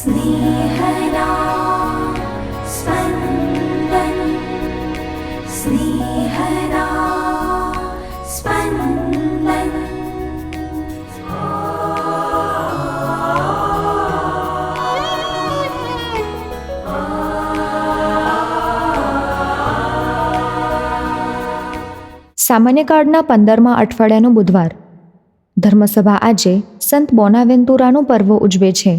स्नेहदा स्पन्दन स्नेहदा स्पन्दन। સામાન્ય કાળના 15મા અઠવાડિયાનો બુધવાર. ધર્મસભા આજે સંત બોનાવેન્તુરાનું પર્વ ઉજવે છે.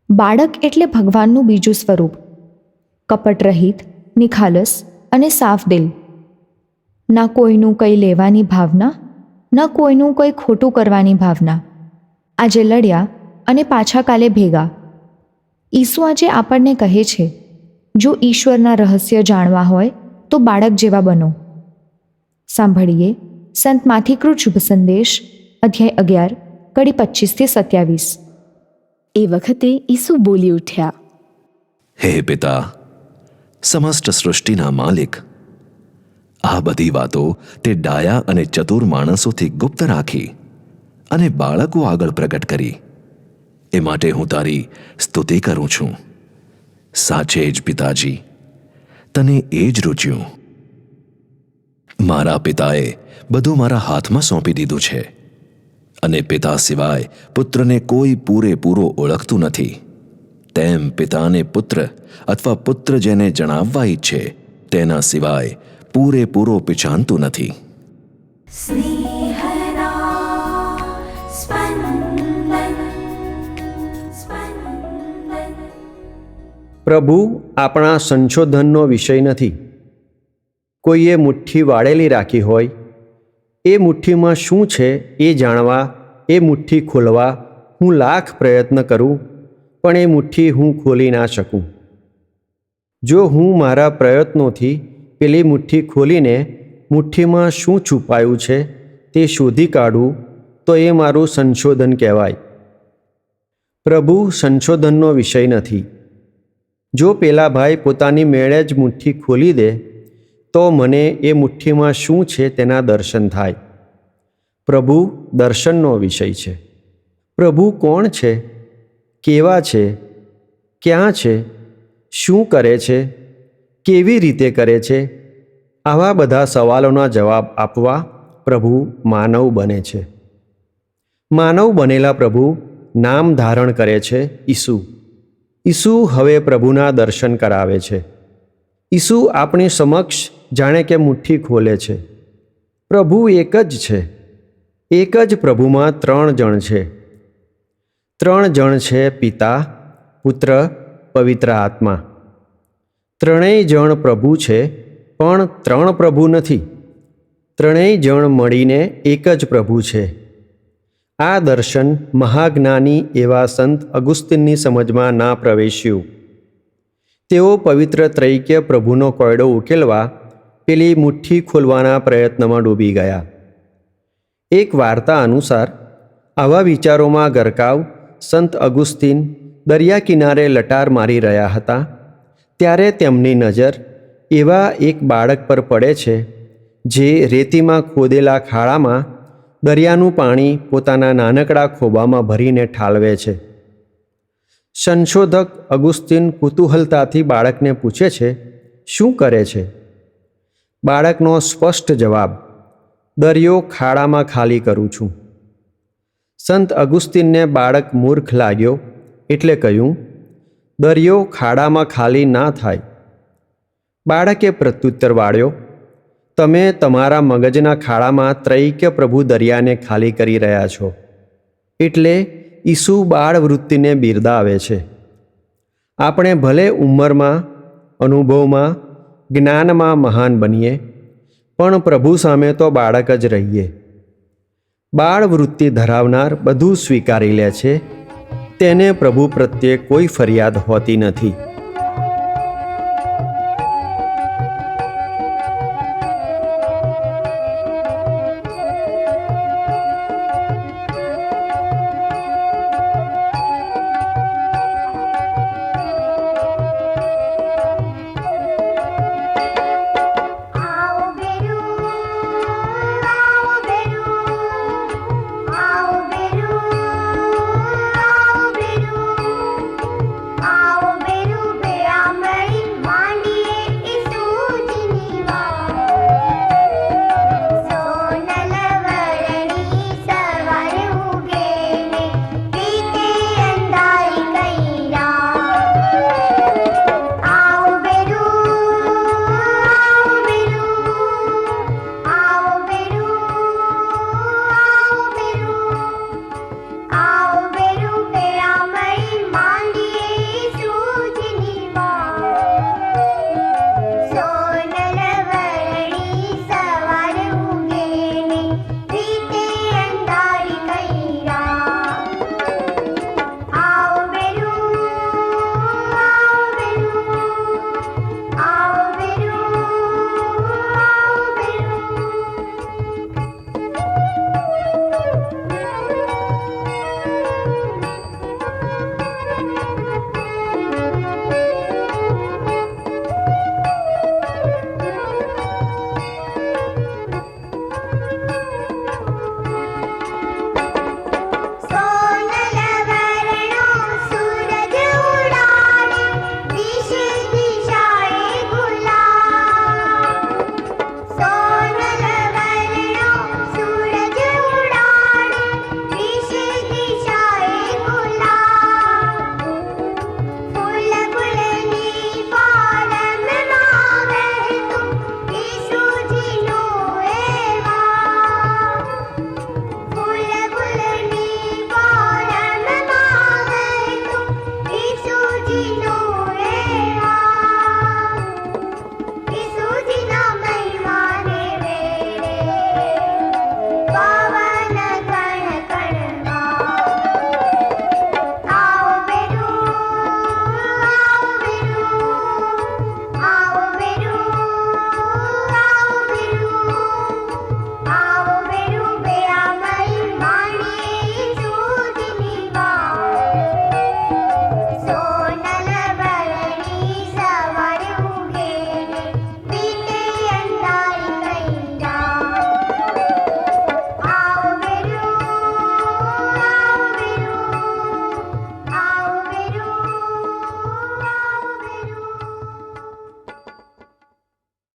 બાળક એટલે ભગવાનનું બીજું સ્વરૂપ, કપટરહિત, નિખાલસ અને સાફ દિલ. ના કોઈનું કંઈ લેવાની ભાવના, ન કોઈનું કંઈ ખોટું કરવાની ભાવના. આજે લડ્યા અને પાછા કાલે ભેગા. ઈસુ આજે આપણને કહે છે, જો ઈશ્વરના રહસ્ય જાણવા હોય તો બાળક જેવા બનો. સાંભળીએ સંત માથીકૃત શુભ સંદેશ, અધ્યાય 11, કડી 25-27. એ વખતે ઈસુ બોલી ઉઠ્યા, હે પિતા, સમસ્ત સૃષ્ટિના માલિક, આ બધી વાતો તે ડાયા અને ચતુર માણસોથી ગુપ્ત રાખી અને બાળકો આગળ પ્રગટ કરી. એ માટે હું તારી સ્તુતિ કરું છું. સાચે જ પિતાજી, તને એ જ રૂચ્યું. મારા પિતાએ બધું મારા હાથમાં સોંપી દીધું છે અને પિતા સિવાય પુત્રને કોઈ પૂરેપૂરો ઓળખતું નથી. તેમ પિતાને પુત્ર અથવા પુત્ર જેને જણાવવા ઈચ્છે તેના સિવાય પૂરેપૂરો પીછાનતું નથી. स्नेहदा स्पन्दन स्पन्दन। પ્રભુ આપણા સંશોધનનો વિષય નથી. કોઈએ મુઠ્ઠી વાળેલી રાખી હોય, એ મુઠ્ઠીમાં શું છે એ જાણવા એ મુઠ્ઠી ખોલવા હું લાખ પ્રયત્ન કરું, પણ એ મુઠ્ઠી હું ખોલી ના શકું. જો હું મારા પ્રયત્નોથી પેલી મુઠ્ઠી ખોલીને મુઠ્ઠીમાં શું છુપાયું છે તે શોધી કાઢું તો એ મારું સંશોધન કહેવાય. પ્રભુ સંશોધનનો વિષય નથી. જો પેલા ભાઈ પોતાની મેળે જ મુઠ્ઠી ખોલી દે તો મને એ મુઠ્ઠીમાં શું છે તેના દર્શન થાય. પ્રભુ દર્શનનો વિષય છે. પ્રભુ કોણ છે? કેવા છે? ક્યાં છે? શું કરે છે? કેવી રીતે કરે છે? આવા બધા સવાલોના જવાબ આપવા પ્રભુ માનવ બને છે. માનવ બનેલા પ્રભુ નામ ધારણ કરે છે, ઈસુ. ઈસુ હવે પ્રભુના દર્શન કરાવે છે. ઈસુ આપણી સમક્ષ જાણે કે મુઠ્ઠી ખોલે છે. પ્રભુ એક જ છે. એક જ પ્રભુમાં 3 જણ છે. 3 જણ છે, પિતા, પુત્ર, પવિત્ર આત્મા. ત્રણેય જણ પ્રભુ છે, પણ 3 પ્રભુ નથી. ત્રણેય જણ મળીને એક જ પ્રભુ છે. આ દર્શન મહાજ્ઞાની એવા સંત અગુસ્તીનની સમજમાં ના પ્રવેશ્યું. તેઓ પવિત્ર ત્રૈક્ય પ્રભુનો કોયડો ઉકેલવા પેલી મુઠ્ઠી ખોલવાના પ્રયત્નમાં ડૂબી ગયા. એક વાર્તા અનુસાર આવા વિચારોમાં ગરકાવ સંત અગુસ્તીન દરિયા કિનારે લટાર મારી રહ્યા હતા, ત્યારે તેમની નજર એવા એક બાળક પર પડે છે જે રેતીમાં ખોદેલા ખાડામાં દરિયાનું પાણી પોતાના નાનકડા ખોબામાં ભરીને ઠાલવે છે. સંશોધક અગુસ્તીન કુતૂહલતાથી બાળકને પૂછે છે, શું કરે છે? બાળકનો સ્પષ્ટ જવાબ, દરિયો ખાડામાં ખાલી કરું છું. સંત અગુસ્તીનને બાળક મૂર્ખ લાગ્યો એટલે કહ્યું, દરિયો ખાડામાં ખાલી ના થાય. બાળકે પ્રત્યુત્તર વાળ્યો, તમે તમારા મગજના ખાડામાં ત્રૈક્ય પ્રભુ દરિયાને ખાલી કરી રહ્યા છો. એટલે ઈસુ બાળ વૃત્તિને બિરદાવે છે. આપણે ભલે ઉંમરમાં, અનુભવમાં, જ્ઞાનમાં મહાન બનીએ, પણ પ્રભુ સામે તો બાળક જ રહીએ. બાળ વૃત્તિ ધરાવનાર બધું સ્વીકારી લે છે. તેને પ્રભુ પ્રત્યે કોઈ ફરિયાદ હોતી નથી.